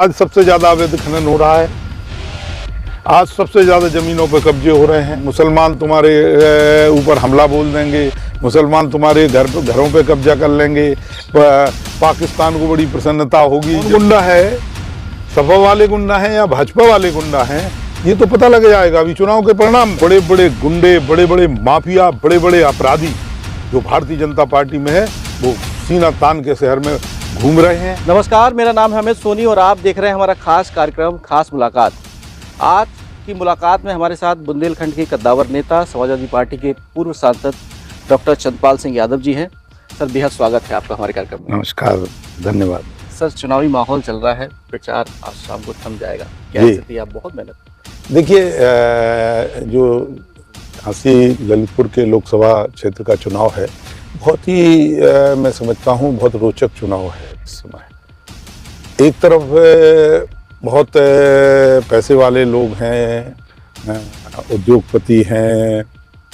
आज सबसे ज्यादा अवैध खनन हो रहा है। आज सबसे ज्यादा जमीनों पर कब्जे हो रहे हैं। मुसलमान तुम्हारे ऊपर हमला बोल देंगे, मुसलमान तुम्हारे घरों पे कब्जा कर लेंगे। पाकिस्तान को बड़ी प्रसन्नता होगी। गुंडा है, सपा वाले गुंडा हैं या भाजपा वाले गुंडा हैं, ये तो पता लग जाएगा अभी चुनाव के परिणाम। बड़े बड़े गुंडे, बड़े बड़े माफिया, बड़े बड़े अपराधी जो भारतीय जनता पार्टी में है, वो सीना तान के शहर में घूम रहे हैं। नमस्कार, मेरा नाम है अमित सोनी और आप देख रहे हैं हमारा खास कार्यक्रम खास मुलाकात। आज की मुलाकात में हमारे साथ बुंदेलखंड के कद्दावर नेता, समाजवादी पार्टी के पूर्व सांसद डॉक्टर चंद्रपाल सिंह यादव जी हैं। सर, बेहद स्वागत है आपका हमारे कार्यक्रम में। नमस्कार, धन्यवाद। सर, चुनावी माहौल चल रहा है, प्रचार आज शाम को थम जाएगा, क्या स्थिति? आप बहुत मेहनत। देखिए, जो झांसी ललितपुर के लोकसभा क्षेत्र का चुनाव है, बहुत ही मैं समझता हूँ बहुत रोचक चुनाव है इस समय। एक तरफ बहुत पैसे वाले लोग हैं, उद्योगपति हैं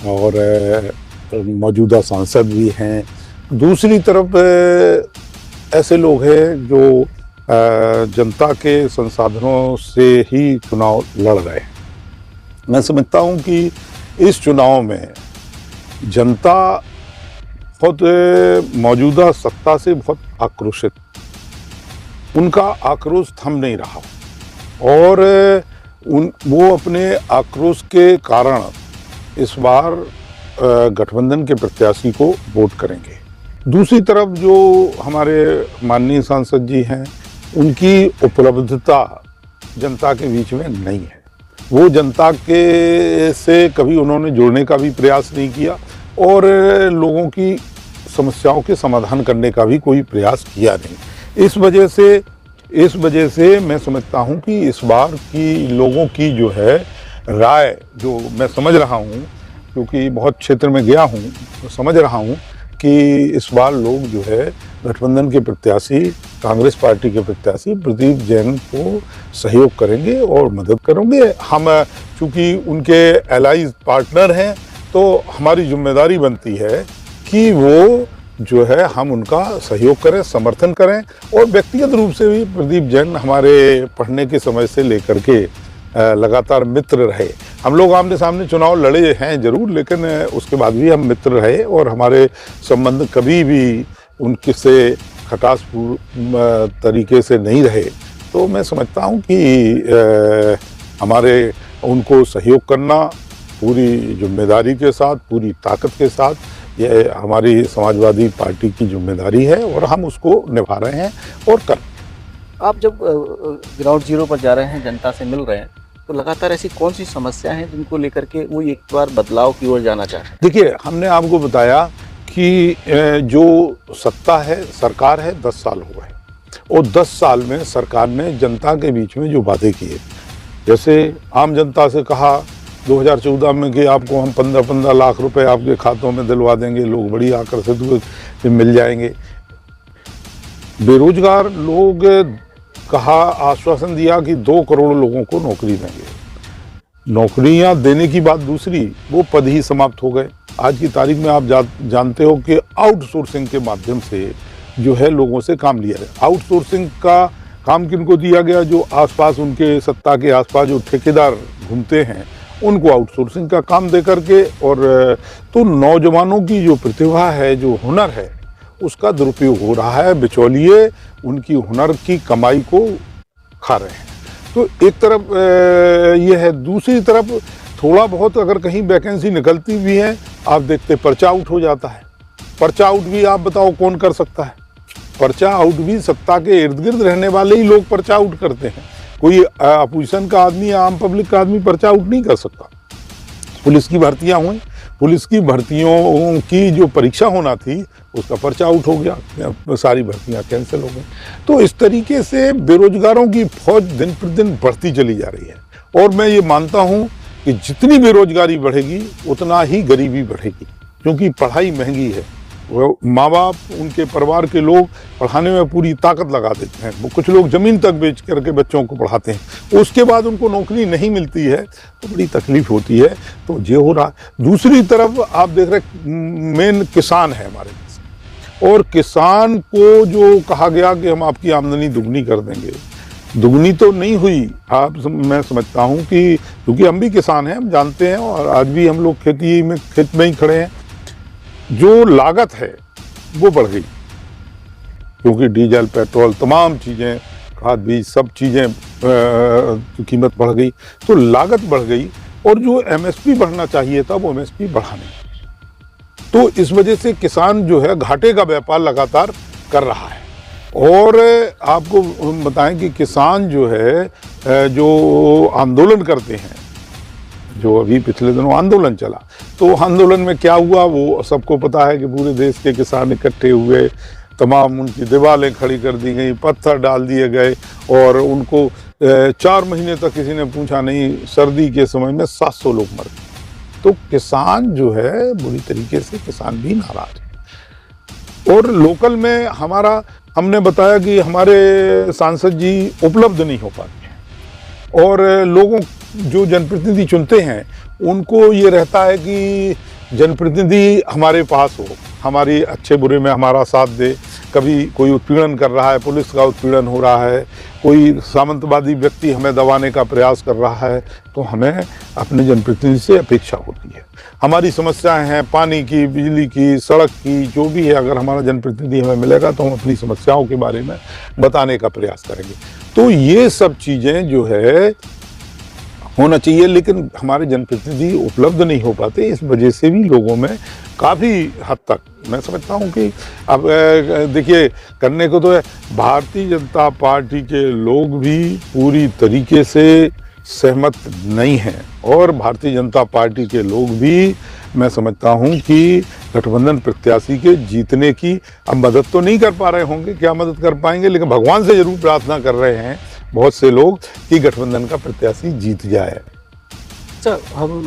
और मौजूदा सांसद भी हैं। दूसरी तरफ ऐसे लोग हैं जो जनता के संसाधनों से ही चुनाव लड़ रहे हैं। मैं समझता हूँ कि इस चुनाव में जनता बहुत मौजूदा सत्ता से बहुत आक्रोशित, उनका आक्रोश थम नहीं रहा और वो अपने आक्रोश के कारण इस बार गठबंधन के प्रत्याशी को वोट करेंगे। दूसरी तरफ जो हमारे माननीय सांसद जी हैं, उनकी उपलब्धता जनता के बीच में नहीं है। वो जनता के से कभी उन्होंने जुड़ने का भी प्रयास नहीं किया और लोगों की समस्याओं के समाधान करने का भी कोई प्रयास किया नहीं। इस वजह से मैं समझता हूं कि इस बार की लोगों की जो है राय, जो मैं समझ रहा हूं क्योंकि बहुत क्षेत्र में गया हूं, तो समझ रहा हूं कि इस बार लोग जो है गठबंधन के प्रत्याशी, कांग्रेस पार्टी के प्रत्याशी प्रदीप जैन को सहयोग करेंगे और मदद करेंगे। हम चूँकि उनके एलाइज पार्टनर हैं, तो हमारी जिम्मेदारी बनती है कि वो जो है हम उनका सहयोग करें, समर्थन करें। और व्यक्तिगत रूप से भी प्रदीप जैन हमारे पढ़ने के समय से लेकर के लगातार मित्र रहे। हम लोग आमने सामने चुनाव लड़े हैं जरूर, लेकिन उसके बाद भी हम मित्र रहे और हमारे संबंध कभी भी उनके से खटासपूर्ण तरीके से नहीं रहे। तो मैं समझता हूँ कि हमारे उनको सहयोग करना पूरी जिम्मेदारी के साथ, पूरी ताकत के साथ, ये हमारी समाजवादी पार्टी की जिम्मेदारी है और हम उसको निभा रहे हैं और कर। आप जब ग्राउंड जीरो पर जा रहे हैं, जनता से मिल रहे हैं, तो लगातार ऐसी कौन सी समस्या हैं जिनको लेकर के वो एक बार बदलाव की ओर जाना चाहते हैं? देखिए, हमने आपको बताया कि जो सत्ता है, सरकार है, 10 साल हो गए और 10 साल में सरकार ने जनता के बीच में जो वादे किए, जैसे आम जनता से कहा 2014 में कि आपको हम 15-15 लाख रुपए आपके खातों में दिलवा देंगे, लोग बड़ी आकर्षित हुए, मिल जाएंगे। बेरोजगार लोग कहा, आश्वासन दिया कि 2 करोड़ लोगों को नौकरी देंगे। नौकरियां देने की बात दूसरी, वो पद ही समाप्त हो गए। आज की तारीख में आप जानते हो कि आउटसोर्सिंग के माध्यम से जो है लोगों से काम लिया गया। आउटसोर्सिंग का काम किनको दिया गया? जो आसपास, उनके सत्ता के आसपास जो ठेकेदार घूमते हैं, उनको आउटसोर्सिंग का काम दे करके। और तो नौजवानों की जो प्रतिभा है, जो हुनर है, उसका दुरुपयोग हो रहा है। बिचौलिए उनकी हुनर की कमाई को खा रहे हैं। तो एक तरफ ये है, दूसरी तरफ थोड़ा बहुत अगर कहीं वैकेंसी निकलती भी है, आप देखते पर्चा आउट हो जाता है। पर्चा आउट भी आप बताओ कौन कर सकता है? पर्चा आउट भी सत्ता के इर्द गिर्द रहने वाले ही लोग पर्चा आउट करते हैं। कोई अपोजिशन का आदमी या आम पब्लिक का आदमी पर्चा आउट नहीं कर सकता। पुलिस की भर्तियां हुई, पुलिस की भर्तियों की जो परीक्षा होना थी, उसका पर्चा आउट हो गया, सारी भर्तियां कैंसिल हो गई। तो इस तरीके से बेरोजगारों की फौज दिन प्रतिदिन बढ़ती चली जा रही है और मैं ये मानता हूं कि जितनी बेरोजगारी बढ़ेगी उतना ही गरीबी बढ़ेगी, क्योंकि पढ़ाई महंगी है। माँ बाप, उनके परिवार के लोग पढ़ाने में पूरी ताकत लगा देते हैं। वो कुछ लोग ज़मीन तक बेच करके बच्चों को पढ़ाते हैं, उसके बाद उनको नौकरी नहीं मिलती है तो बड़ी तकलीफ होती है। तो ये हो रहा। दूसरी तरफ आप देख रहे, मेन किसान है हमारे पास, और किसान को जो कहा गया कि हम आपकी आमदनी दुगनी कर देंगे, दुगनी तो नहीं हुई। मैं समझता हूँ कि क्योंकि हम भी किसान हैं, हम जानते हैं, और आज भी हम लोग खेत में ही खड़े हैं। जो लागत है वो बढ़ गई, क्योंकि डीजल, पेट्रोल, तमाम चीज़ें, खाद बीज, सब चीज़ें की कीमत बढ़ गई, तो लागत बढ़ गई। और जो एमएसपी बढ़ना चाहिए था वो एमएसपी बढ़ा नहीं। तो इस वजह से किसान जो है घाटे का व्यापार लगातार कर रहा है। और आपको हम बताएं कि किसान जो है जो आंदोलन करते हैं, जो अभी पिछले दिनों आंदोलन चला, तो आंदोलन में क्या हुआ वो सबको पता है कि पूरे देश के किसान इकट्ठे हुए, तमाम उनकी दीवारें खड़ी कर दी गई, पत्थर डाल दिए गए, और उनको 4 महीने तक किसी ने पूछा नहीं। सर्दी के समय में 700 लोग मर गए। तो किसान जो है बुरी तरीके से, किसान भी नाराज है। और लोकल में हमने बताया कि हमारे सांसद जी उपलब्ध नहीं हो पाते हैं, और लोगों जो जनप्रतिनिधि चुनते हैं उनको ये रहता है कि जनप्रतिनिधि हमारे पास हो, हमारी अच्छे बुरे में हमारा साथ दे। कभी कोई उत्पीड़न कर रहा है, पुलिस का उत्पीड़न हो रहा है, कोई सामंतवादी व्यक्ति हमें दबाने का प्रयास कर रहा है, तो हमें अपने जनप्रतिनिधि से अपेक्षा होती है। हमारी समस्याएं हैं पानी की, बिजली की, सड़क की, जो भी है, अगर हमारा जनप्रतिनिधि हमें मिलेगा तो हम अपनी समस्याओं के बारे में बताने का प्रयास करेंगे। तो ये सब चीज़ें जो है होना चाहिए, लेकिन हमारे जनप्रतिनिधि उपलब्ध नहीं हो पाते। इस वजह से भी लोगों में काफ़ी हद तक मैं समझता हूँ कि अब देखिए, करने को तो है। भारतीय जनता पार्टी के लोग भी पूरी तरीके से सहमत नहीं हैं, और भारतीय जनता पार्टी के लोग भी मैं समझता हूँ कि गठबंधन प्रत्याशी के जीतने की अब मदद तो नहीं कर पा रहे होंगे, क्या मदद कर पाएंगे, लेकिन भगवान से जरूर प्रार्थना कर रहे हैं बहुत से लोग कि गठबंधन का प्रत्याशी जीत जाए। अच्छा, हम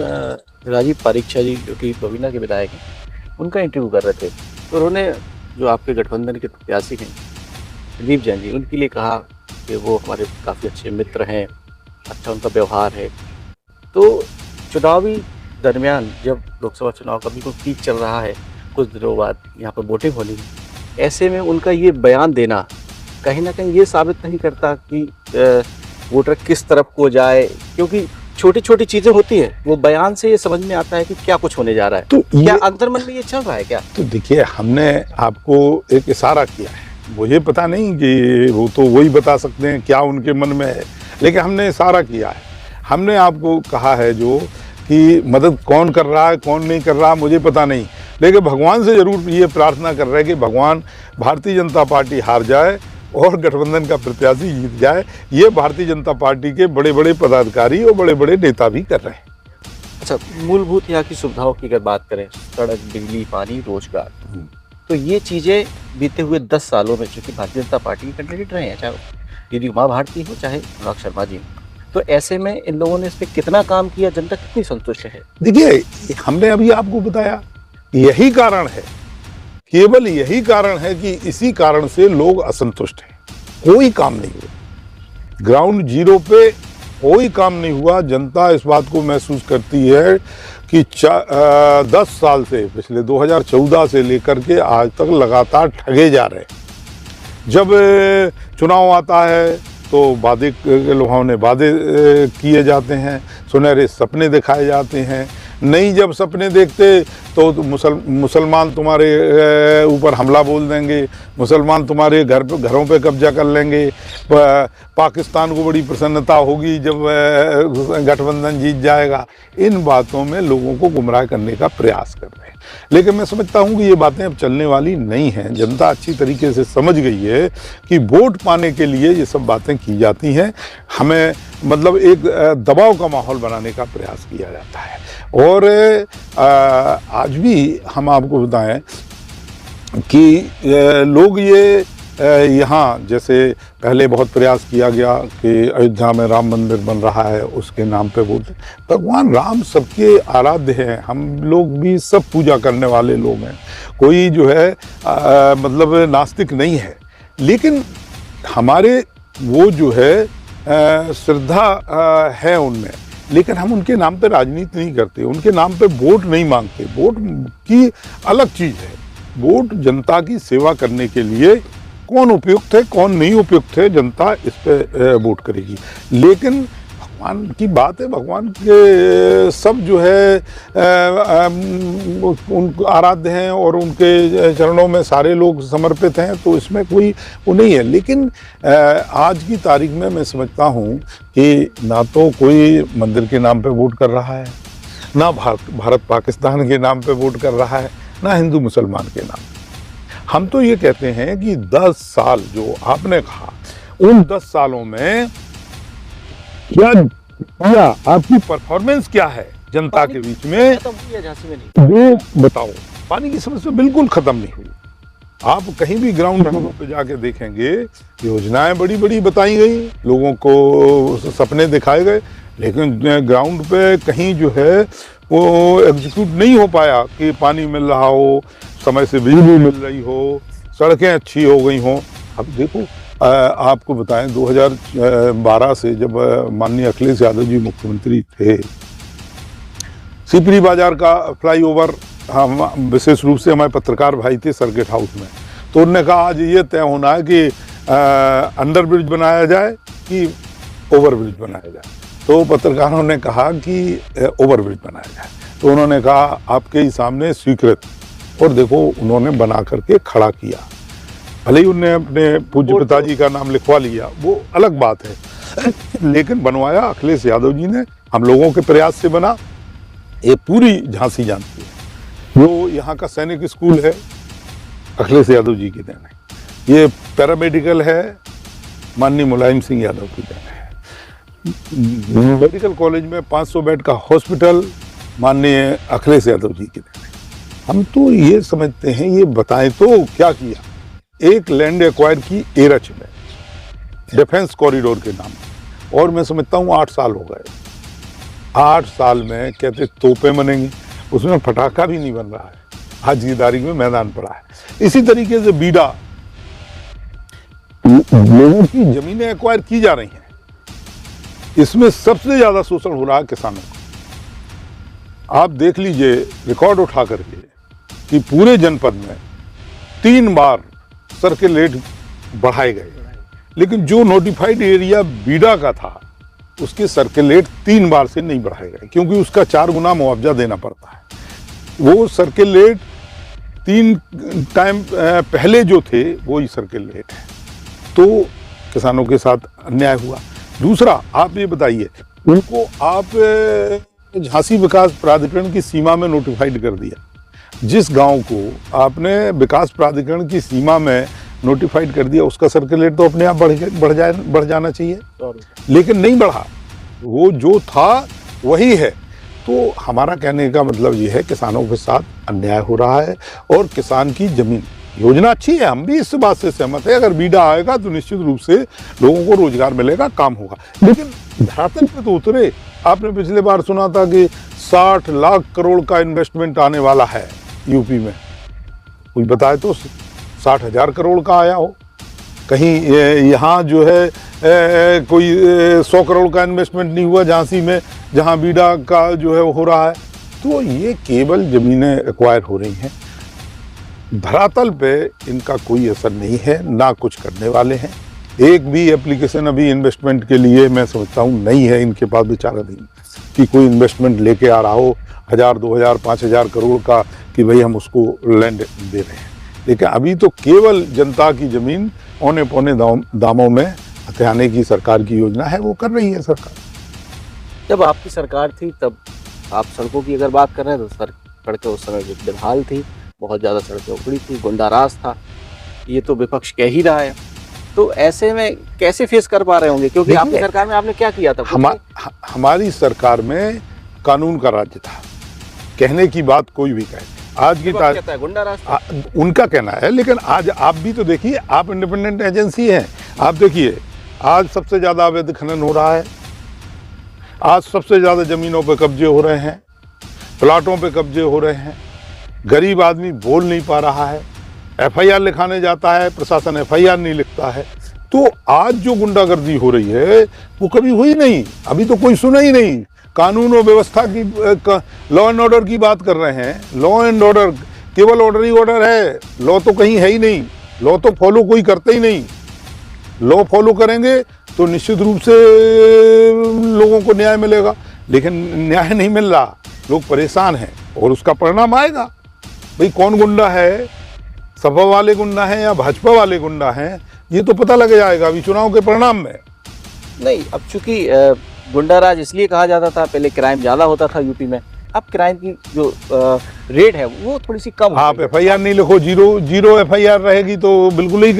राजीव पारीक्षा जी जो कि बबीना के विधायक हैं, उनका इंटरव्यू कर रहे थे, तो उन्होंने जो आपके गठबंधन के प्रत्याशी हैं प्रदीप जैन जी, उनके लिए कहा कि वो हमारे काफ़ी अच्छे मित्र हैं, अच्छा उनका व्यवहार है। तो चुनावी दरमियान जब लोकसभा चुनाव का बिल्कुल पीक चल रहा है, कुछ दिनों बाद यहाँ पर वोटिंग होनी है, ऐसे में उनका ये बयान देना कहीं ना कहीं ये साबित नहीं करता कि वोटर किस तरफ को जाए, क्योंकि छोटी छोटी चीज़ें होती हैं, वो बयान से ये समझ में आता है कि क्या कुछ होने जा रहा है। तो क्या अंतर्मन में ये चल रहा है क्या? तो देखिए, हमने आपको एक इशारा किया है, मुझे पता नहीं कि वो तो वही बता सकते हैं क्या उनके मन में है, लेकिन हमने इशारा किया है। हमने आपको कहा है जो कि मदद कौन कर रहा है, कौन नहीं कर रहा, मुझे पता नहीं, लेकिन भगवान से ज़रूर ये प्रार्थना कर रहे हैं कि भगवान भारतीय जनता पार्टी हार जाए और गठबंधन का प्रत्याशी जीत जाए। ये भारतीय जनता पार्टी के बड़े बड़े पदाधिकारी और बड़े बड़े नेता भी कर रहे हैं। अच्छा, मूलभूत यहाँ की सुविधाओं की अगर बात करें, सड़क, बिजली, पानी, रोजगार, तो ये चीज़ें बीते हुए 10 सालों में चूँकि भारतीय जनता पार्टी के कैंडिडेट रहे हैं, चाहे दीदी उमा भारती हो चाहे अनुराग शर्मा जी, तो ऐसे में इन लोगों ने इस पर कितना काम किया, जनता कितनी संतुष्ट है? देखिए, हमने अभी आपको बताया, यही कारण है, केवल यही कारण है कि इसी कारण से लोग असंतुष्ट हैं। कोई काम नहीं हुआ, ग्राउंड जीरो पे कोई काम नहीं हुआ। जनता इस बात को महसूस करती है कि 10 साल से, पिछले 2014 से लेकर के आज तक लगातार ठगे जा रहे हैं। जब चुनाव आता है तो वादे के लुभावने वादे किए जाते हैं, सुनहरे सपने दिखाए जाते हैं। नहीं जब सपने देखते तो मुसलमान तुम्हारे ऊपर हमला बोल देंगे, मुसलमान तुम्हारे घरों पे कब्जा कर लेंगे, पाकिस्तान को बड़ी प्रसन्नता होगी जब गठबंधन जीत जाएगा। इन बातों में लोगों को गुमराह करने का प्रयास कर रहे हैं, लेकिन मैं समझता हूँ कि ये बातें अब चलने वाली नहीं हैं। जनता अच्छी तरीके से समझ गई है कि वोट पाने के लिए ये सब बातें की जाती हैं, हमें मतलब एक दबाव का माहौल बनाने का प्रयास किया जाता है। और आज भी हम आपको बताएं कि लोग ये यहाँ, जैसे पहले बहुत प्रयास किया गया कि अयोध्या में राम मंदिर बन रहा है, उसके नाम पे वोट। भगवान राम सबके आराध्य हैं, हम लोग भी सब पूजा करने वाले लोग हैं, कोई जो है मतलब नास्तिक नहीं है, लेकिन हमारे वो जो है श्रद्धा है उनमें, लेकिन हम उनके नाम पे राजनीति नहीं करते, उनके नाम पे वोट नहीं मांगते। वोट की अलग चीज़ है, वोट जनता की सेवा करने के लिए कौन उपयुक्त है कौन नहीं उपयुक्त है, जनता इस पे वोट करेगी। लेकिन भगवान की बात है, भगवान के सब जो है उन आराध्य हैं और उनके चरणों में सारे लोग समर्पित हैं, तो इसमें कोई वो नहीं है। लेकिन आज की तारीख में मैं समझता हूँ कि ना तो कोई मंदिर के नाम पे वोट कर रहा है, ना भारत पाकिस्तान के नाम पे वोट कर रहा है, ना हिंदू मुसलमान के नाम पे। हम तो ये कहते हैं कि 10 साल जो आपने कहा, उन 10 सालों में क्या किया, आपकी परफॉर्मेंस क्या है जनता के बीच में, खत्म हुई है झांसी में नहीं? वो बताओ। पानी की समस्या बिल्कुल खत्म नहीं हुई। आप कहीं भी ग्राउंड पे जाके देखेंगे, योजनाएं बड़ी बड़ी बताई गई, लोगों को सपने दिखाए गए, लेकिन ग्राउंड पे कहीं जो है वो एग्जीक्यूट नहीं हो पाया कि पानी मिल रहा हो, समय से बिजली मिल रही हो, सड़कें अच्छी हो गई हों। अब देखो, आपको बताएं 2012 से जब माननीय अखिलेश यादव जी मुख्यमंत्री थे, सिपरी बाजार का फ्लाईओवर, हम विशेष रूप से हमारे पत्रकार भाई थे सर्किट हाउस में, तो उन्होंने कहा आज ये तय होना है कि अंडर ब्रिज बनाया जाए कि ओवर ब्रिज बनाया जाए। तो पत्रकारों ने कहा कि ओवर ब्रिज बनाया जाए, तो उन्होंने कहा आपके ही सामने स्वीकृत, और देखो उन्होंने बना करके खड़ा किया। भले ही उन्होंने अपने पूज्य पिताजी का नाम लिखवा लिया, वो अलग बात है, लेकिन बनवाया अखिलेश यादव जी ने, हम लोगों के प्रयास से बना। ये पूरी झांसी जानती है। जो यहाँ का सैनिक स्कूल है, अखिलेश यादव जी की देन है। ये पैरामेडिकल है, माननीय मुलायम सिंह यादव की देन है। मेडिकल कॉलेज में 500 बेड का हॉस्पिटल, माननीय अखिलेश यादव जी की देन है। हम तो ये समझते हैं, ये बताएं तो क्या किया। एक लैंड एक्वायर की एरच में डिफेंस कॉरिडोर के नाम, और मैं समझता हूँ 8 साल हो गए। 8 साल में कहते तोपें बनेंगे, उसमें पटाखा भी नहीं बन रहा है। आज की तारीख में मैदान पड़ा है। इसी तरीके से बीडा, लोगों की जमीनें एक्वायर की जा रही हैं, इसमें सबसे ज्यादा शोषण हो रहा है किसानों का। आप देख लीजिए रिकॉर्ड उठा करके कि पूरे जनपद में 3 बार सर्किल रेट बढ़ाए गए, लेकिन जो नोटिफाइड एरिया बीडा का था उसके सर्किल रेट 3 बार से नहीं बढ़ाए गए, क्योंकि उसका 4 गुना मुआवजा देना पड़ता है। वो सर्किल रेट 3 टाइम पहले जो थे वही सर्किल रेट है, तो किसानों के साथ अन्याय हुआ। दूसरा, आप ये बताइए, उनको आप झांसी विकास प्राधिकरण की सीमा में नोटिफाइड कर दिया। जिस गांव को आपने विकास प्राधिकरण की सीमा में नोटिफाइड कर दिया, उसका सर्किल रेट तो अपने आप बढ़ जाना चाहिए, लेकिन नहीं बढ़ा। वो जो था वही है। तो हमारा कहने का मतलब ये है, किसानों के साथ अन्याय हो रहा है, और किसान की जमीन, योजना अच्छी है, हम भी इस बात से सहमत है। अगर बीडा आएगा तो निश्चित रूप से लोगों को रोजगार मिलेगा, काम होगा, लेकिन धरातल पे तो उतरे। आपने पिछले बार सुना था कि 60 लाख करोड़ का इन्वेस्टमेंट आने वाला है यूपी में, कोई बताए तो 60,000 करोड़ का आया हो। कहीं यहाँ जो है कोई 100 करोड़ का इन्वेस्टमेंट नहीं हुआ झांसी में, जहाँ बीडा का जो है वो हो रहा है। तो ये केवल जमीनें एक्वायर हो रही हैं, धरातल पे इनका कोई असर नहीं है, ना कुछ करने वाले हैं। एक भी एप्लीकेशन अभी इन्वेस्टमेंट के लिए मैं समझता हूँ नहीं है इनके पास, बेचारा नहीं कि कोई इन्वेस्टमेंट लेके आ रहा हो 1000, 2000, 5000 करोड़ का, कि भाई हम उसको लैंड दे रहे हैं। लेकिन अभी तो केवल जनता की जमीन औने पौने दामों में हथियाने की सरकार की योजना है, वो कर रही है सरकार। जब आपकी सरकार थी तब आप सड़कों की अगर बात कर रहे हैं तो सड़कें उस समय बेहाल थी, बहुत ज़्यादा सड़कें उखड़ी थी, गुंडाराज था, ये तो विपक्ष कह ही रहा है। तो ऐसे में कैसे फेस कर पा रहे होंगे, क्योंकि आपकी सरकार में आपने क्या किया था? हमारी सरकार में कानून का राज्य था, कहने की बात कोई भी कहे। आज की तारीख गुंडाराज उनका कहना है, लेकिन आज आप भी तो देखिए, आप इंडिपेंडेंट एजेंसी हैं, आप देखिए आज सबसे ज्यादा अवैध खनन हो रहा है, आज सबसे ज्यादा जमीनों पे कब्जे हो रहे हैं, प्लाटों पे कब्जे हो रहे हैं, गरीब आदमी बोल नहीं पा रहा है, एफआईआर लिखाने जाता है, प्रशासन एफआईआर नहीं लिखता है। तो आज जो गुंडागर्दी हो रही है वो कभी हुई नहीं, अभी तो कोई सुना ही नहीं। कानून और व्यवस्था की, लॉ एंड ऑर्डर की बात कर रहे हैं। लॉ एंड ऑर्डर केवल ऑर्डर ही ऑर्डर है, लॉ तो कहीं है ही नहीं। लॉ तो फॉलो कोई करता ही नहीं। लॉ फॉलो करेंगे तो निश्चित रूप से लोगों को न्याय मिलेगा, लेकिन न्याय नहीं मिल रहा, लोग परेशान हैं और उसका परिणाम आएगा। भाई कौन गुंडा है, सपा वाले गुंडा हैं या भाजपा वाले गुंडा हैं, ये तो पता लग जाएगा अभी चुनाव के परिणाम में। नहीं, अब चूंकि गुंडा राज इसलिए कहा जाता था, पहले क्राइम ज़्यादा होता था यूपी में, अब क्राइम की जो रेट है वो थोड़ी सी कम। आप FIR नहीं लिखो, जीरो FIR रहेगी तो बिल्कुल ही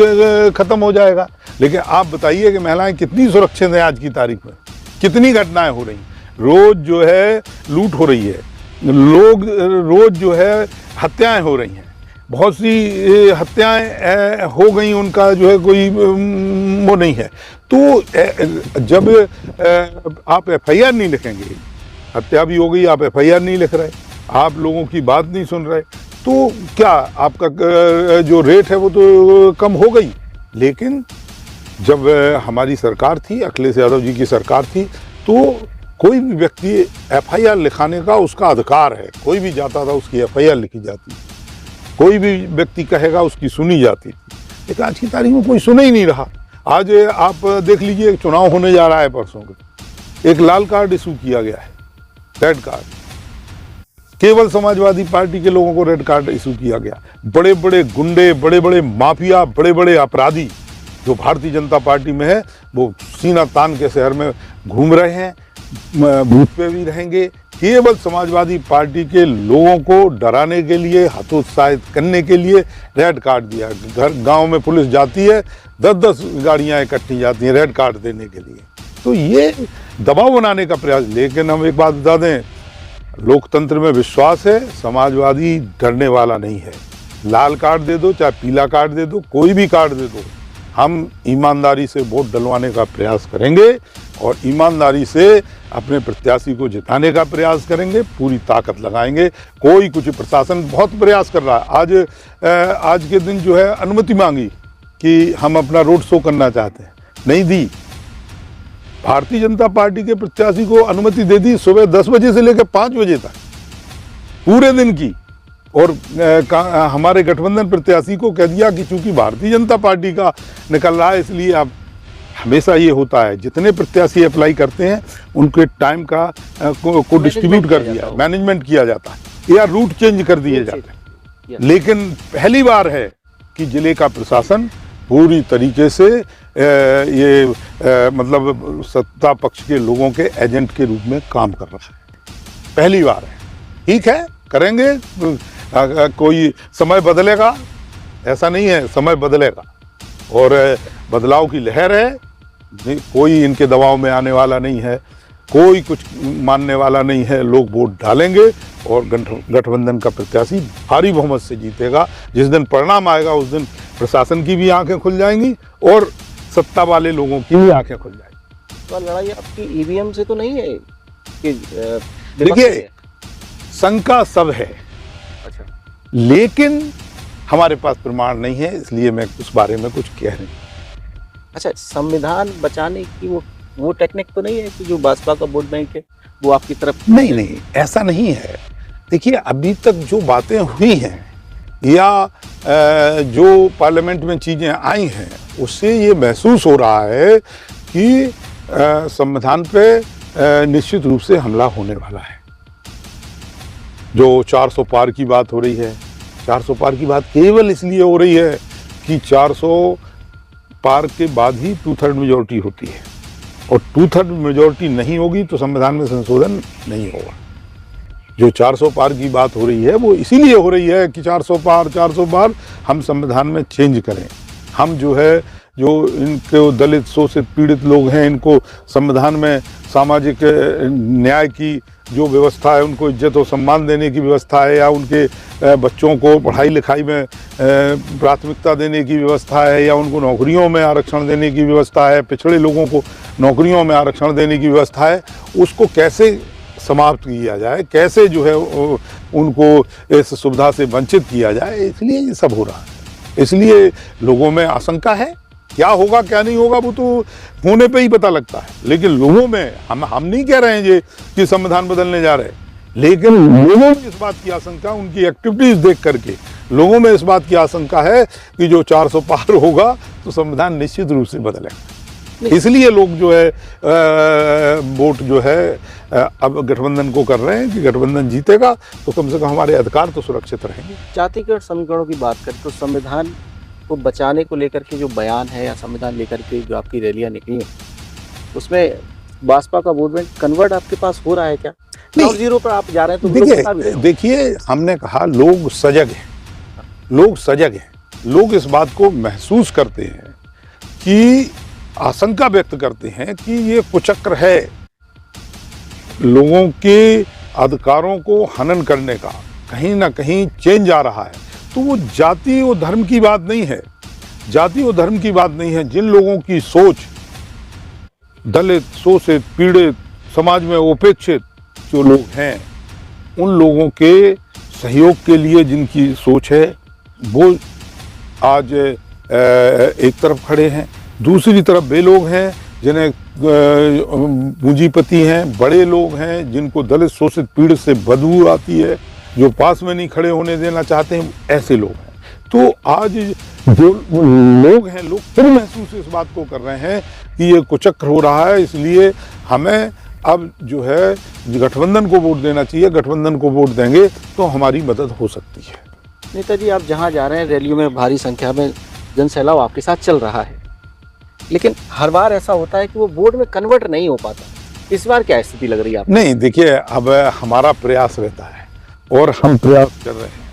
खत्म हो जाएगा। लेकिन आप बताइए कि महिलाएं कितनी सुरक्षित हैं आज की तारीख में, कितनी घटनाएं हो रही, रोज जो है लूट हो रही है, लोग रोज जो है हत्याएं हो रही हैं, बहुत सी हत्याएं हो गई, उनका जो है कोई वो नहीं है। तो जब आप FIR नहीं लिखेंगे, हत्या भी हो गई, आप FIR नहीं लिख रहे, आप लोगों की बात नहीं सुन रहे, तो क्या आपका जो रेट है वो तो कम हो गई। लेकिन जब हमारी सरकार थी, अखिलेश यादव जी की सरकार थी, तो कोई भी व्यक्ति FIR लिखाने का उसका अधिकार है, कोई भी जाता था उसकी FIR लिखी जाती, कोई भी व्यक्ति कहेगा उसकी सुनी जाती। लेकिन आज की तारीख में कोई सुन ही नहीं रहा। आज आप देख लीजिए, चुनाव होने जा रहा है परसों को, एक लाल कार्ड इशू किया गया है, रेड कार्ड, केवल समाजवादी पार्टी के लोगों को रेड कार्ड इशू किया गया। बड़े बड़े गुंडे, बड़े बड़े माफिया, बड़े बड़े अपराधी जो भारतीय जनता पार्टी में है, वो सीना तान के शहर में घूम रहे हैं, बूथ पे भी रहेंगे। केवल समाजवादी पार्टी के लोगों को डराने के लिए, हतोत्साहित करने के लिए रेड कार्ड दिया। घर गांव में पुलिस जाती है, 10-10 गाड़ियां इकट्ठी जाती हैं रेड कार्ड देने के लिए। तो ये दबाव बनाने का प्रयास। लेकिन हम एक बात बता दें, लोकतंत्र में विश्वास है, समाजवादी डरने वाला नहीं है। लाल कार्ड दे दो चाहे पीला कार्ड दे दो, कोई भी कार्ड दे दो, हम ईमानदारी से वोट डलवाने का प्रयास करेंगे और ईमानदारी से अपने प्रत्याशी को जिताने का प्रयास करेंगे, पूरी ताकत लगाएंगे। कोई कुछ, प्रशासन बहुत प्रयास कर रहा है। आज के दिन जो है अनुमति मांगी कि हम अपना रोड शो करना चाहते हैं, नहीं दी। भारतीय जनता पार्टी के प्रत्याशी को अनुमति दे दी सुबह 10 बजे से लेकर 5 बजे तक, पूरे दिन की। और हमारे गठबंधन प्रत्याशी को कह दिया कि चूंकि भारतीय जनता पार्टी का निकल रहा है, इसलिए अब हमेशा ये होता है, जितने प्रत्याशी अप्लाई करते हैं उनके टाइम का को डिस्ट्रीब्यूट कर दिया, मैनेजमेंट किया जाता है या रूट चेंज कर दिए जाते हैं। लेकिन पहली बार है कि जिले का प्रशासन पूरी तरीके से मतलब सत्ता पक्ष के लोगों के एजेंट के रूप में काम कर रहा है, पहली बार है। ठीक है, करेंगे, कोई समय बदलेगा, ऐसा नहीं है, समय बदलेगा और बदलाव की लहर है। कोई इनके दबाव में आने वाला नहीं है, कोई कुछ मानने वाला नहीं है। लोग वोट डालेंगे और गठबंधन का प्रत्याशी भारी बहुमत से जीतेगा। जिस दिन परिणाम आएगा उस दिन प्रशासन की भी आंखें खुल जाएंगी और सत्ता वाले लोगों की भी आंखें खुल जाएंगी। तो लड़ाई आपकी EVM से तो नहीं है कि देखिए, शंका सब है, अच्छा, लेकिन हमारे पास प्रमाण नहीं है, इसलिए मैं उस बारे में कुछ कह नहीं। अच्छा, संविधान बचाने की वो टेक्निक तो नहीं है कि जो भाजपा का वोट बैंक है वो आपकी तरफ? नहीं, ऐसा नहीं है। देखिए, अभी तक जो बातें हुई हैं या जो पार्लियामेंट में चीजें आई हैं, उससे ये महसूस हो रहा है कि संविधान पे निश्चित रूप से हमला होने वाला है। जो 400 पार की बात हो रही है, 400 पार की बात केवल इसलिए हो रही है कि 400 पार के बाद ही 2/3 मेजोरिटी होती है और 2/3 मेजोरिटी नहीं होगी तो संविधान में संशोधन नहीं होगा। जो 400 पार की बात हो रही है वो इसीलिए हो रही है कि 400 पार हम संविधान में चेंज करें। हम जो है, जो इनको दलित, शोषित, पीड़ित लोग हैं, इनको संविधान में सामाजिक न्याय की जो व्यवस्था है, उनको इज्जत और सम्मान देने की व्यवस्था है, या उनके बच्चों को पढ़ाई लिखाई में प्राथमिकता देने की व्यवस्था है, या उनको नौकरियों में आरक्षण देने की व्यवस्था है, पिछड़े लोगों को नौकरियों में आरक्षण देने की व्यवस्था है, उसको कैसे समाप्त किया जाए, कैसे जो है उनको इस सुविधा से वंचित किया जाए, इसलिए ये सब हो रहा है। इसलिए लोगों में आशंका है। क्या होगा क्या नहीं होगा वो तो होने पे ही पता लगता है, लेकिन लोगों में, हम नहीं कह रहे हैं ये कि संविधान बदलने जा रहे हैं, लेकिन लोगों में इस बात की आशंका उनकी एक्टिविटीज देख करके, लोगों में इस बात की आशंका है कि जो 400 पार होगा तो संविधान निश्चित रूप से बदलेगा। इसलिए लोग जो है वोट जो है अब गठबंधन को कर रहे हैं कि गठबंधन जीतेगा तो कम से कम हमारे अधिकार तो सुरक्षित रहेंगे। जातिगत समीकरणों की बात करें तो संविधान को बचाने को लेकर के जो बयान है या संविधान लेकर के जो आपकी रैलियां निकली हैं, उसमें भाजपा का वोट बैंक कन्वर्ट आपके पास हो रहा है क्या? नहीं, 0 पर आप जा रहे हैं तो लोग बता भी रहे हैं। देखिए हमने कहा लोग सजग हैं, लोग सजग हैं, लोग इस बात को महसूस करते हैं कि आशंका व्यक्त करते हैं कि ये कुचक्र है लोगों के अधिकारों को हनन करने का, कहीं ना कहीं चेंज आ रहा है। तो वो जाति और धर्म की बात नहीं है, जाति और धर्म की बात नहीं है। जिन लोगों की सोच दलित, शोषित, पीड़ित, समाज में उपेक्षित जो लोग हैं, उन लोगों के सहयोग के लिए जिनकी सोच है वो आज एक तरफ खड़े हैं। दूसरी तरफ वे लोग हैं जिन्हें पूंजीपति हैं, बड़े लोग हैं जिनको दलित, शोषित, पीड़ित से बदबू आती है, जो पास में नहीं खड़े होने देना चाहते हैं, ऐसे लोग हैं। तो आज जो लोग हैं, लोग फिर महसूस इस बात को कर रहे हैं कि ये कुचक्र हो रहा है, इसलिए हमें अब जो है गठबंधन को वोट देना चाहिए। गठबंधन को वोट देंगे तो हमारी मदद हो सकती है। नेताजी, आप जहाँ जा रहे हैं रैलियों में भारी संख्या में जनसैलाब आपके साथ चल रहा है, लेकिन हर बार ऐसा होता है कि वो वोट में कन्वर्ट नहीं हो पाता। इस बार क्या स्थिति लग रही है आपको? नहीं, देखिए अब हमारा प्रयास रहता है और हम प्रयास कर रहे हैं।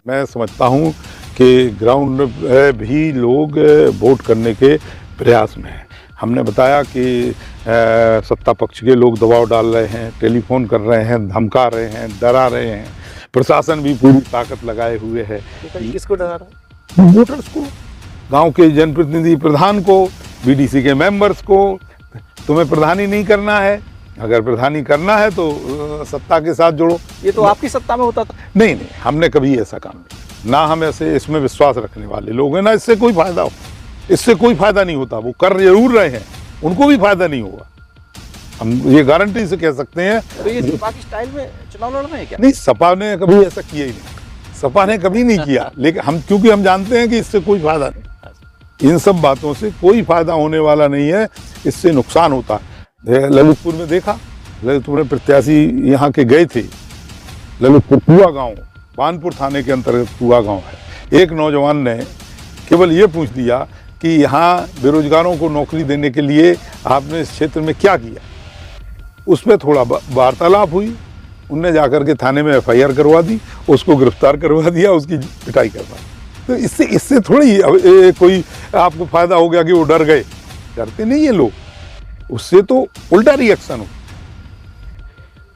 मैं समझता हूँ कि ग्राउंड भी लोग वोट करने के प्रयास में हैं। हमने बताया कि सत्ता पक्ष के लोग दबाव डाल रहे हैं, टेलीफोन कर रहे हैं, धमका रहे हैं, डरा रहे हैं। प्रशासन भी पूरी ताकत लगाए हुए है। किसको डरा रहा है? वोटर्स को, गांव के जनप्रतिनिधि प्रधान को, बीडीसी के मेंबर्स को। तुम्हें प्रधानी नहीं करना है, अगर प्रधानी करना है तो सत्ता के साथ जुड़ो। ये तो आपकी सत्ता में होता था। नहीं, हमने कभी ऐसा काम नहीं, ना हम ऐसे इसमें विश्वास रखने वाले लोग हैं, ना इससे कोई फायदा हो। इससे कोई फायदा नहीं होता। वो कर जरूर रहे हैं, उनको भी फायदा नहीं होगा, हम ये गारंटी से कह सकते हैं। तो ये सपा की स्टाइल में चुनाव लड़ रहे हैं क्या? नहीं, सपा ने कभी ऐसा किया ही नहीं, सपा ने कभी नहीं किया। लेकिन हम, क्योंकि हम जानते हैं कि इससे कोई फायदा नहीं, इन सब बातों से कोई फायदा होने वाला नहीं है, इससे नुकसान होता है। ललितपुर में देखा, ललितपुर में प्रत्याशी यहाँ के गए थे, ललितपुर कुआ गांव, बानपुर थाने के अंतर्गत कुआ गांव है। एक नौजवान ने केवल ये पूछ दिया कि यहाँ बेरोजगारों को नौकरी देने के लिए आपने इस क्षेत्र में क्या किया। उस पर थोड़ा वार्तालाप हुई, उनने जाकर के थाने में FIR करवा दी, उसको गिरफ्तार करवा दिया, उसकी पिटाई करवा दी। तो इससे थोड़ी कोई आपको फायदा हो गया कि वो डर गए। डरते नहीं ये लोग, उससे तो उल्टा रिएक्शन हो।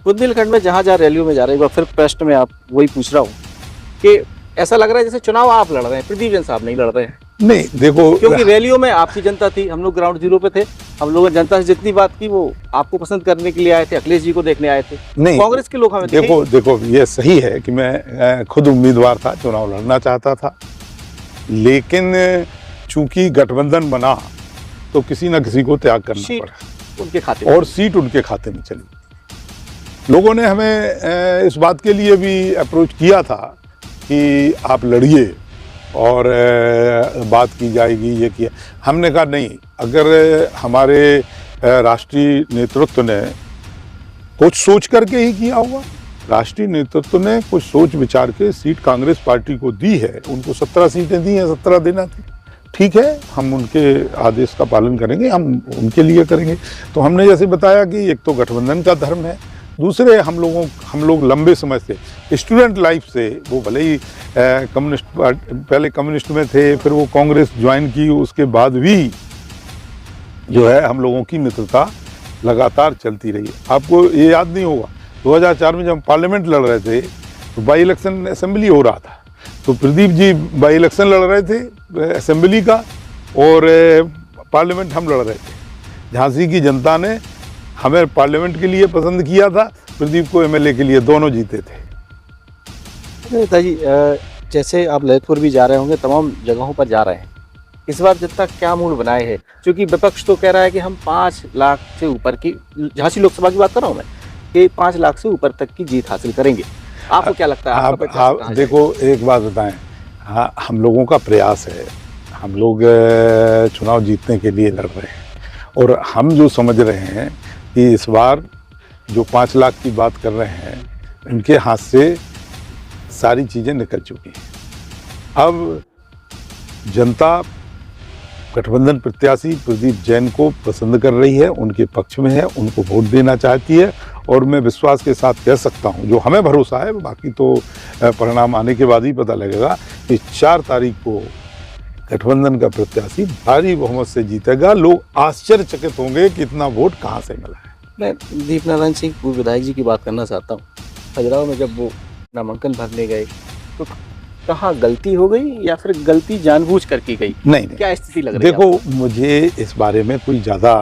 बुंदेलखंड में जहाँ जहाँ रैलियों में जा रहे हैं, एक बार फिर प्रश्न में आप वही पूछ रहा हूँ कि ऐसा लग रहा है जैसे चुनाव आप लड़ रहे हैं, प्रदीप जैन साहब नहीं लड़ रहे हैं। नहीं, देखो, क्योंकि रैलियों में आपकी जनता थी, हम लोग ग्राउंड जीरो पे थे, हम लोगों ने जनता से जितनी बात की वो आपको पसंद करने के लिए आए थे, अखिलेश जी को देखने आए थे। नहीं, कांग्रेस के लोग हमें देखो ये सही है कि मैं खुद उम्मीदवार था, चुनाव लड़ना चाहता था, लेकिन चूंकि गठबंधन बना तो किसी न किसी को त्याग करना पड़ा उनके खाते और सीट उनके खाते में चली। लोगों ने हमें इस बात के लिए भी अप्रोच किया था कि आप लड़िए और बात की जाएगी, ये किया। हमने कहा नहीं, अगर हमारे राष्ट्रीय नेतृत्व ने कुछ सोच करके ही किया होगा, राष्ट्रीय नेतृत्व ने कुछ सोच विचार के सीट कांग्रेस पार्टी को दी है, उनको 17 सीटें दी हैं, 17 देना थी, ठीक है, हम उनके आदेश का पालन करेंगे, हम उनके लिए करेंगे। तो हमने जैसे बताया कि एक तो गठबंधन का धर्म है, दूसरे हम लोग लंबे समय से स्टूडेंट लाइफ से, वो भले ही कम्युनिस्ट पहले कम्युनिस्ट में थे, फिर वो कांग्रेस ज्वाइन की, उसके बाद भी जो है हम लोगों की मित्रता लगातार चलती रही। आपको ये याद नहीं होगा, 2004 में जब पार्लियामेंट लड़ रहे थे तो बाई इलेक्शन असेंबली हो रहा था, तो प्रदीप जी बाई इलेक्शन लड़ रहे थे असेंबली का और पार्लियामेंट हम लड़ रहे थे। झांसी की जनता ने हमें पार्लियामेंट के लिए पसंद किया था, प्रदीप को MLA के लिए, दोनों जीते थे। नेताजी, जैसे आप ललितपुर भी जा रहे होंगे, तमाम जगहों पर जा रहे हैं, इस बार जनता क्या मूड बनाए है? क्योंकि विपक्ष तो कह रहा है कि हम 5 लाख से ऊपर की, झांसी लोकसभा की बात कर रहा हूँ मैं, कि 5 लाख से ऊपर तक की जीत हासिल करेंगे। आपको क्या लगता है? आप देखो, एक बात बताएं, हाँ, हम लोगों का प्रयास है। हम लोग चुनाव जीतने के लिए लड़ रहे हैं और हम जो समझ रहे हैं कि इस बार जो 5 लाख की बात कर रहे हैं, उनके हाथ से सारी चीज़ें निकल चुकी हैं। अब जनता गठबंधन प्रत्याशी प्रदीप जैन को पसंद कर रही है, उनके पक्ष में है, उनको वोट देना चाहती है और मैं विश्वास के साथ कह सकता हूं, जो हमें भरोसा है, बाकी तो परिणाम आने के बाद ही पता लगेगा, कि 4 तारीख को गठबंधन का प्रत्याशी भारी बहुमत से जीतेगा। लोग आश्चर्यचकित होंगे कि इतना वोट कहाँ से मिला है। मैं दीप नारायण सिंह पूर्व विधायक जी की बात करना चाहता हूँ। खजुराहो में जब वो नामांकन भरने गए तो कहाँ गलती हो गई या फिर गलती जानबूझ कर की गई? नहीं, क्या स्थिति लग रही है? देखो, मुझे इस बारे में कोई ज़्यादा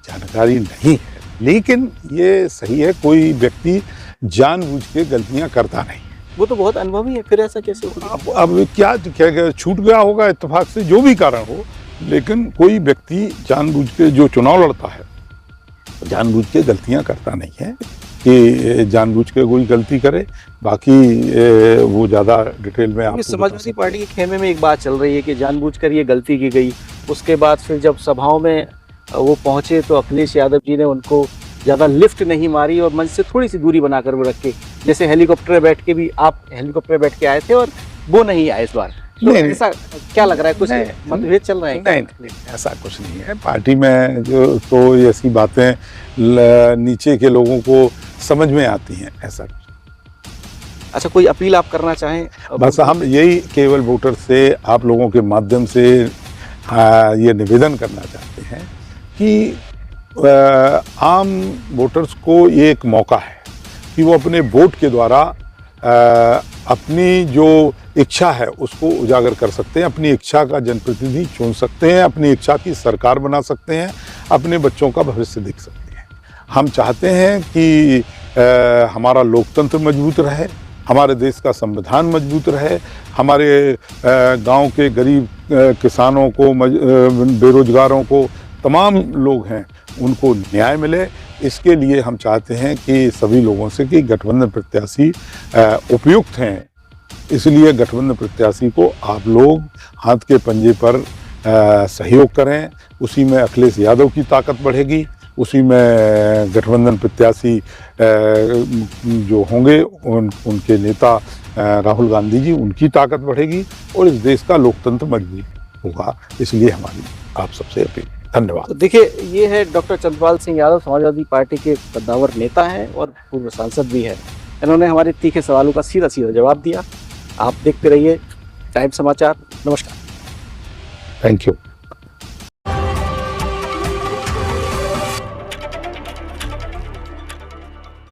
जानकारी नहीं है, लेकिन ये सही है, कोई व्यक्ति जानबूझ के गलतियां करता नहीं। वो तो बहुत अनुभवी है, फिर ऐसा कैसे हो गया? अब क्या छूट गया होगा इत्तेफाक से, जो भी कारण हो, लेकिन कोई व्यक्ति जानबूझ के जो चुनाव लड़ता है, जानबूझ के गलतियां करता नहीं है कि जानबूझ के कोई गलती करे। बाकी वो ज़्यादा डिटेल में आपको समाजवादी पार्टी के खेमे में एक बात चल रही है कि जानबूझकर ये गलती की गई। उसके बाद फिर जब सभाओं में वो पहुंचे तो अखिलेश यादव जी ने उनको ज़्यादा लिफ्ट नहीं मारी और मंच से थोड़ी सी दूरी बनाकर वो रखे। जैसे हेलीकॉप्टर में बैठ के भी आप हेलीकॉप्टर में बैठ के आए थे और वो नहीं आए इस बार। तो नहीं, ऐसा क्या लग रहा है, कुछ नहीं, मतभेद चल रहे हैं? नहीं, ऐसा कुछ नहीं है। पार्टी में जो तो ऐसी बातें नीचे के लोगों को समझ में आती हैं, ऐसा। अच्छा, कोई अपील आप करना चाहें? बस हम यही केवल वोटर से, आप लोगों के माध्यम से ये निवेदन करना चाहते हैं कि आम वोटर्स को ये एक मौका है कि वो अपने वोट के द्वारा अपनी जो इच्छा है उसको उजागर कर सकते हैं, अपनी इच्छा का जनप्रतिनिधि चुन सकते हैं, अपनी इच्छा की सरकार बना सकते हैं, अपने बच्चों का भविष्य देख सकते हैं। हम चाहते हैं कि हमारा लोकतंत्र मजबूत रहे, हमारे देश का संविधान मजबूत रहे, हमारे गांव के गरीब किसानों को, बेरोजगारों को, तमाम लोग हैं, उनको न्याय मिले। इसके लिए हम चाहते हैं कि सभी लोगों से कि गठबंधन प्रत्याशी उपयुक्त हैं, इसलिए गठबंधन प्रत्याशी को आप लोग हाथ के पंजे पर सहयोग करें। उसी में अखिलेश यादव की ताकत बढ़ेगी, उसी में गठबंधन प्रत्याशी जो होंगे उनके नेता राहुल गांधी जी, उनकी ताकत बढ़ेगी और इस देश का लोकतंत्र मजबूत होगा। इसलिए हमारी आप सबसे अपील। धन्यवाद। तो देखिए, ये है डॉक्टर चंद्रपाल सिंह यादव, समाजवादी पार्टी के कद्दावर नेता हैं और पूर्व सांसद भी हैं। इन्होंने हमारे तीखे सवालों का सीधा सीधा जवाब दिया। आप देखते रहिए टाइम समाचार। नमस्कार। Thank you.